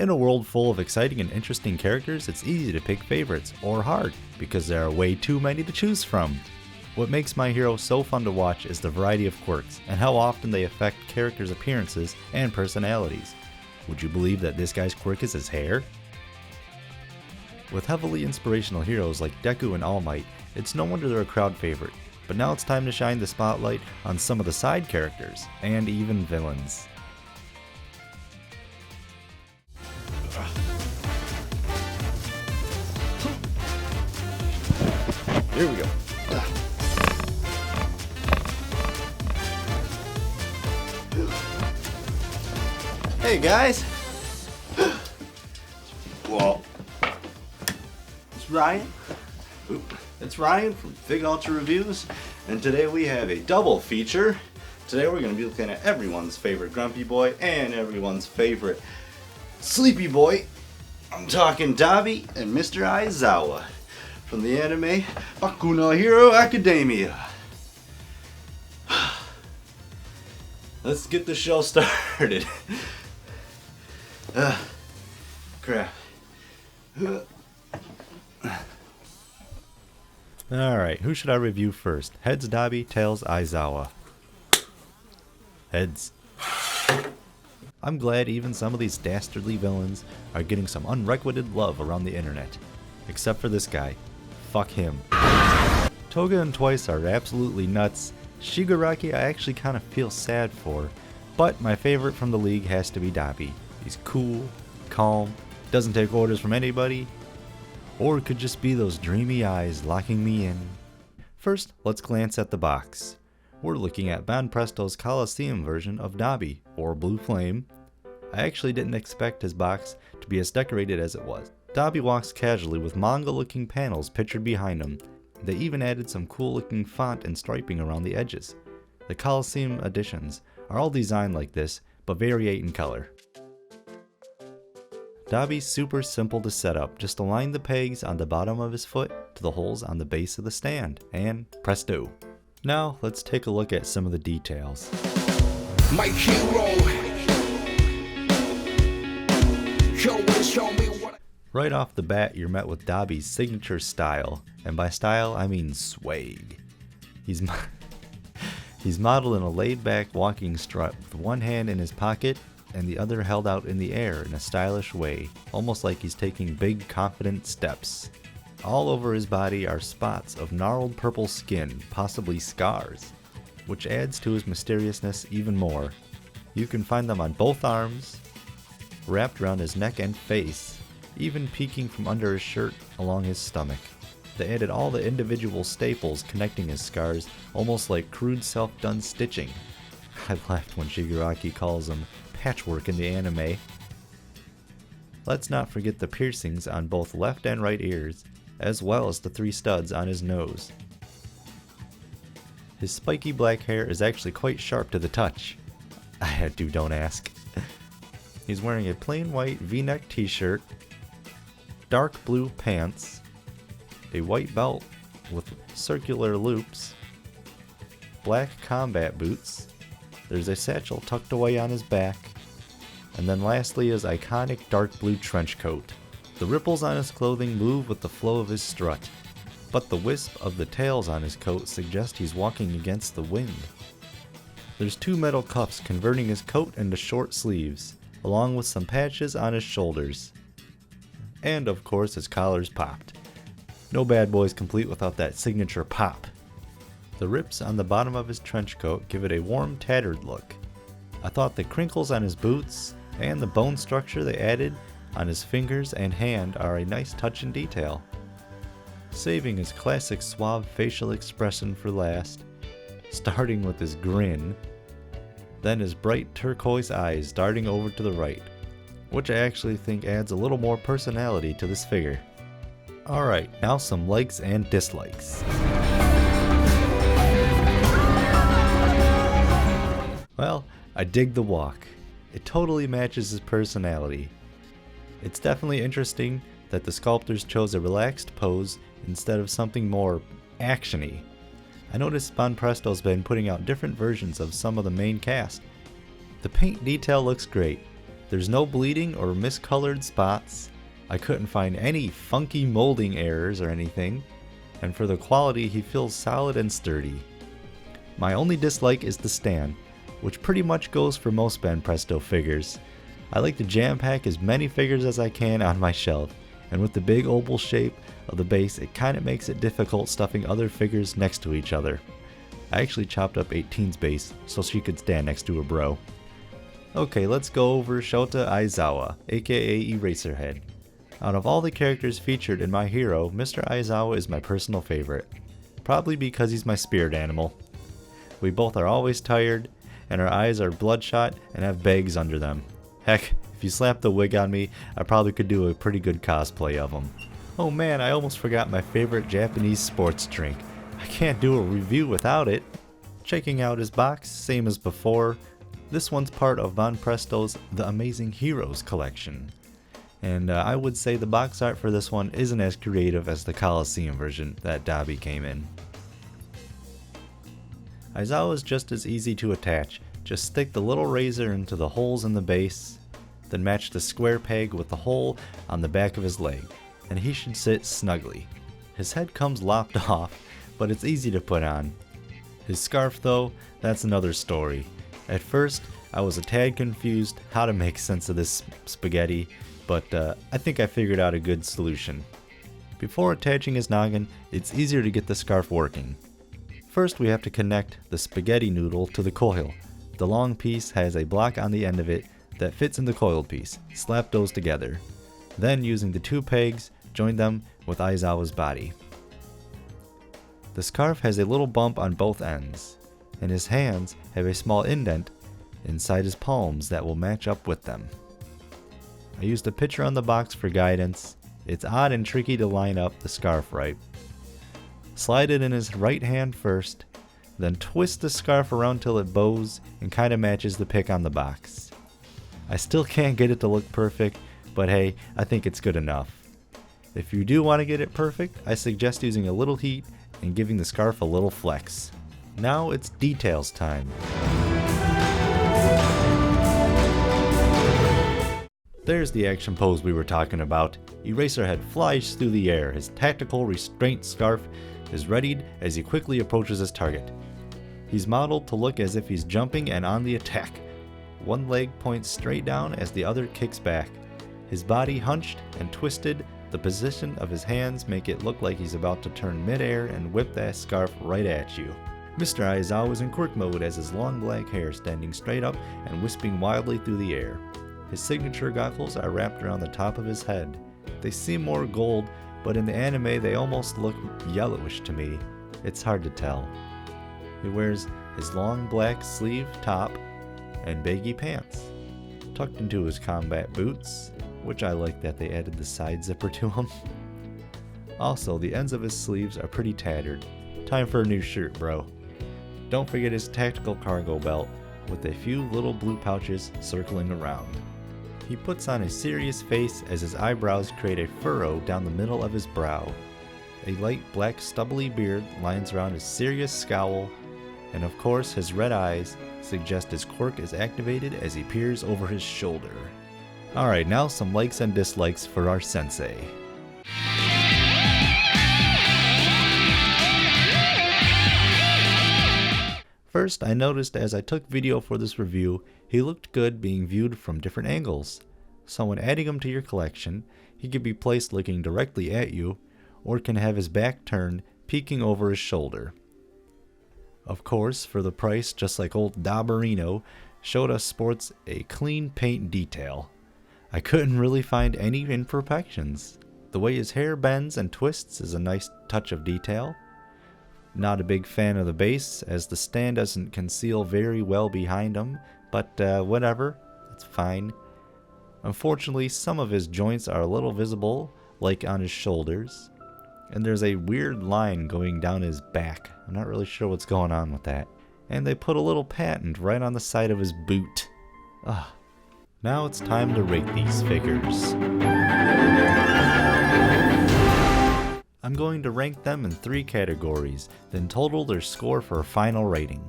In a world full of exciting and interesting characters, it's easy to pick favorites, or hard, because there are way too many to choose from. What makes My Hero so fun to watch is the variety of quirks, and how often they affect characters' appearances and personalities. Would you believe that this guy's quirk is his hair? With heavily inspirational heroes like Deku and All Might, it's no wonder they're a crowd favorite. But now it's time to shine the spotlight on some of the side characters, and even villains. Here we go. Hey guys! Well, it's Ryan. It's Ryan from Fig Ultra Reviews, and today we have a double feature. Today we're going to be looking at everyone's favorite Grumpy Boy and everyone's favorite Sleepy Boy. I'm talking Dabi and Mr. Aizawa from the anime Boku no Hero Academia. Let's get the show started. Crap. Alright, who should I review first? Heads Dabi, tails Aizawa. Heads. I'm glad even some of these dastardly villains are getting some unrequited love around the internet. Except for this guy. Fuck him. Toga and Twice are absolutely nuts. Shigaraki I actually kind of feel sad for. But my favorite from the league has to be Dabi. He's cool, calm, doesn't take orders from anybody. Or it could just be those dreamy eyes locking me in. First, let's glance at the box. We're looking at BanPresto's Colosseum version of Dabi, or Blue Flame. I actually didn't expect his box to be as decorated as it was. Dabi walks casually with manga-looking panels pictured behind him. They even added some cool-looking font and striping around the edges. The Colosseum editions are all designed like this, but variate in color. Dabi's super simple to set up, just align the pegs on the bottom of his foot to the holes on the base of the stand, and presto. Now let's take a look at some of the details. My hero. Show me what. Right off the bat you're met with Dabi's signature style, and by style I mean swag. He's modeled in a laid-back walking strut with one hand in his pocket and the other held out in the air in a stylish way, almost like he's taking big, confident steps. All over his body are spots of gnarled purple skin, possibly scars, which adds to his mysteriousness even more. You can find them on both arms, wrapped around his neck and face, even peeking from under his shirt along his stomach. They added all the individual staples connecting his scars, almost like crude self-done stitching. I laughed when Shigaraki calls them patchwork in the anime. Let's not forget the piercings on both left and right ears, as well as the 3 studs on his nose. His spiky black hair is actually quite sharp to the touch. Don't ask. He's wearing a plain white V-neck t-shirt, dark blue pants, a white belt with circular loops, black combat boots, there's a satchel tucked away on his back, and then lastly his iconic dark blue trench coat. The ripples on his clothing move with the flow of his strut, but the wisp of the tails on his coat suggest he's walking against the wind. There's 2 metal cuffs converting his coat into short sleeves, along with some patches on his shoulders. And of course his collar's popped. No bad boy's complete without that signature pop. The rips on the bottom of his trench coat give it a warm, tattered look. I thought the crinkles on his boots and the bone structure they added on his fingers and hand are a nice touch and detail. Saving his classic suave facial expression for last, starting with his grin, then his bright turquoise eyes darting over to the right, which I actually think adds a little more personality to this figure. Alright, now some likes and dislikes. Well, I dig the walk. It totally matches his personality. It's definitely interesting that the sculptors chose a relaxed pose instead of something more action-y. I noticed BanPresto's been putting out different versions of some of the main cast. The paint detail looks great. There's no bleeding or miscolored spots. I couldn't find any funky molding errors or anything. And for the quality, he feels solid and sturdy. My only dislike is the stand, which pretty much goes for most BanPresto figures. I like to jam pack as many figures as I can on my shelf, and with the big oval shape of the base, it kinda makes it difficult stuffing other figures next to each other. I actually chopped up 18's base so she could stand next to her bro. Okay, let's go over Shota Aizawa, aka Eraserhead. Out of all the characters featured in my hero, Mr. Aizawa is my personal favorite. Probably because he's my spirit animal. We both are always tired, and our eyes are bloodshot and have bags under them. Heck, if you slap the wig on me, I probably could do a pretty good cosplay of him. Oh man, I almost forgot my favorite Japanese sports drink. I can't do a review without it. Checking out his box, same as before. This one's part of BanPresto's The Amazing Heroes collection. And I would say the box art for this one isn't as creative as the Colosseum version that Dabi came in. Aizawa is just as easy to attach. Just stick the little razor into the holes in the base, then match the square peg with the hole on the back of his leg, and he should sit snugly. His head comes lopped off, but it's easy to put on. His scarf though, that's another story. At first, I was a tad confused how to make sense of this spaghetti, but I think I figured out a good solution. Before attaching his noggin, it's easier to get the scarf working. First, we have to connect the spaghetti noodle to the coil. The long piece has a block on the end of it that fits in the coiled piece. Slap those together. Then, using the two pegs, join them with Aizawa's body. The scarf has a little bump on both ends, and his hands have a small indent inside his palms that will match up with them. I used a picture on the box for guidance. It's odd and tricky to line up the scarf right. Slide it in his right hand first, then twist the scarf around till it bows and kinda matches the pic on the box. I still can't get it to look perfect, but hey, I think it's good enough. If you do want to get it perfect, I suggest using a little heat and giving the scarf a little flex. Now it's details time. There's the action pose we were talking about. Eraserhead flies through the air. His tactical restraint scarf is readied as he quickly approaches his target. He's modeled to look as if he's jumping and on the attack. One leg points straight down as the other kicks back. His body hunched and twisted. The position of his hands make it look like he's about to turn midair and whip that scarf right at you. Mr. Aizawa is in quirk mode as his long black hair standing straight up and wisping wildly through the air. His signature goggles are wrapped around the top of his head. They seem more gold, but in the anime they almost look yellowish to me. It's hard to tell. He wears his long black sleeve top and baggy pants, tucked into his combat boots, which I like that they added the side zipper to them. Also, the ends of his sleeves are pretty tattered. Time for a new shirt, bro. Don't forget his tactical cargo belt with a few little blue pouches circling around. He puts on a serious face as his eyebrows create a furrow down the middle of his brow. A light black stubbly beard lines around his serious scowl, and of course his red eyes suggest his quirk is activated as he peers over his shoulder. Alright, now some likes and dislikes for our sensei. First, I noticed as I took video for this review, he looked good being viewed from different angles. So when adding him to your collection, he could be placed looking directly at you, or can have his back turned, peeking over his shoulder. Of course, for the price, just like old Dabi, Shota sports a clean paint detail. I couldn't really find any imperfections. The way his hair bends and twists is a nice touch of detail. Not a big fan of the base, as the stand doesn't conceal very well behind him, but whatever, it's fine. Unfortunately, some of his joints are a little visible, like on his shoulders, and there's a weird line going down his back. I'm not really sure what's going on with that. And they put a little patent right on the side of his boot. Ugh. Now it's time to rate these figures. I'm going to rank them in 3 categories, then total their score for a final rating.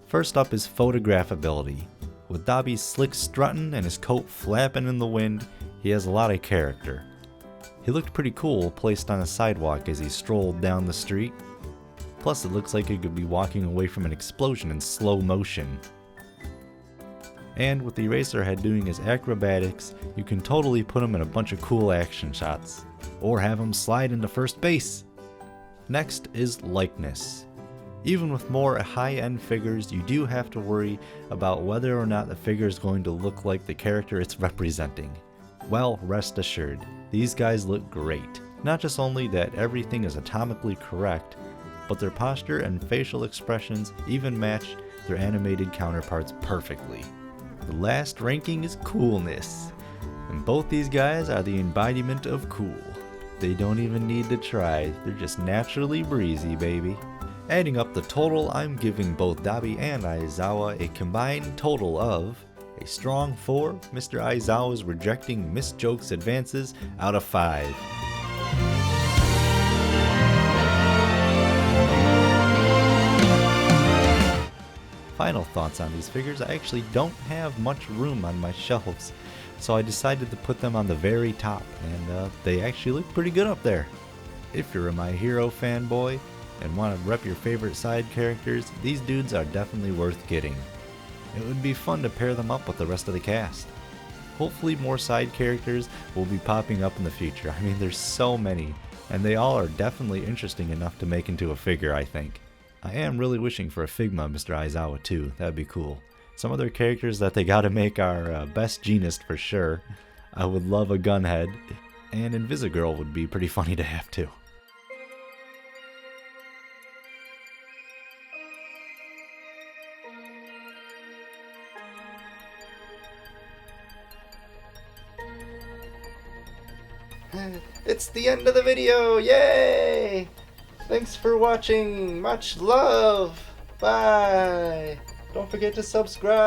First up is photographability. With Dabi's slick strutting and his coat flapping in the wind, he has a lot of character. He looked pretty cool placed on a sidewalk as he strolled down the street. Plus it looks like he could be walking away from an explosion in slow motion. And with the Eraserhead doing his acrobatics, you can totally put him in a bunch of cool action shots. Or have him slide into first base. Next is likeness. Even with more high-end figures, you do have to worry about whether or not the figure is going to look like the character it's representing. Well, rest assured, these guys look great. Not just only that everything is atomically correct, but their posture and facial expressions even match their animated counterparts perfectly. The last ranking is coolness, and both these guys are the embodiment of cool. They don't even need to try, they're just naturally breezy, baby. Adding up the total, I'm giving both Dabi and Aizawa a combined total of a strong 4. Mr. Aizawa's rejecting Miss Joke's advances out of 5. Final thoughts on these figures. I actually don't have much room on my shelves, so I decided to put them on the very top, and they actually look pretty good up there. If you're a My Hero fanboy and want to rep your favorite side characters, these dudes are definitely worth getting. It would be fun to pair them up with the rest of the cast. Hopefully more side characters will be popping up in the future. I mean, there's so many, and they all are definitely interesting enough to make into a figure, I think. I am really wishing for a Figma Mr. Aizawa too, that'd be cool. Some other characters that they gotta make are Best Genist for sure. I would love a Gunhead, and Invisigirl would be pretty funny to have too. It's the end of the video, yay! Thanks for watching, much love, bye! Don't forget to subscribe!